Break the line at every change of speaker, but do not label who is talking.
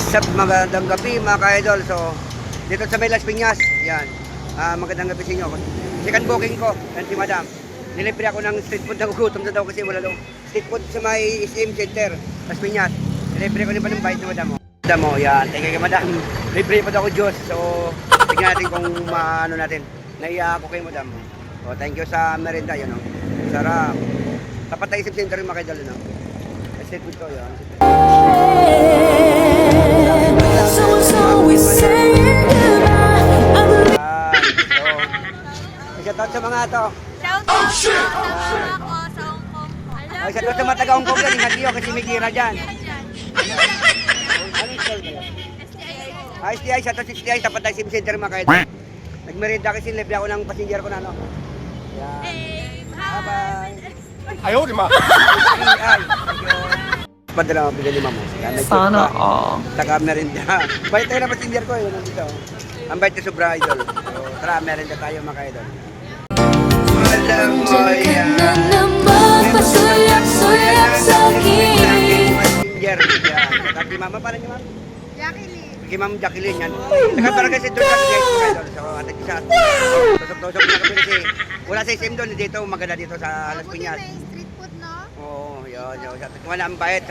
Sa magandang gabi mga ka-idol. So, dito sa may Las Piñas, yan. Magandang gabi sa inyo. Second booking ko, yan si Madam. Nilibre ako ng street food, nagugutom na daw kasi wala daw. Street food sa may SM Center, Las Piñas. Nilibre ko din pa ng bite ni Madam. Madam mo, yan. Thank you kay Madam. Libre pa daw ako Diyos. So, tignan natin kung maano natin. Naiya ako kay Madam. So, thank you sa merienda, yun. No? Sarap. Tapat na SM Center yung mga ka-idol, no? Street food ko, yan.
Someone's always saying goodbye.
Shoutout sa mga to.
Shout out sa ako sa Hong Kong po.
Ay, shoutout sa mga taga Hong Kong yan. Ingat niyo kasi may gira dyan. Anong store kayo? STI, shoutout sa STI. Tapat tayo sim center mga kayo. Nagmerenda kasi libre ako ng passenger ko na, no? Yan. Bye-bye.
Ayaw, di ma.
STI. Padala mo, pinili mo.
Sana all.
Taga merenda. Bait tayo na passenger ko. Yun nandito. Ang bait na sobra idol. So, tara, merenda tayo mga idol. Alam mo yan.
Na naman pasuyak-suyak sa akin.
Passenger. Yan. Kati mama pala niyo, ma'am?
Jacqueline.
Kay Ma'am Jacqueline yan. Nagkaparang kasi doon kasi guys mga idol. So, atin siya. Tusok-tusok na kami kasi wala sa SM doon. Dito, maganda dito sa Las
Buti
Piñas.
may street food, no?
Oo, yun. Wala ang bait.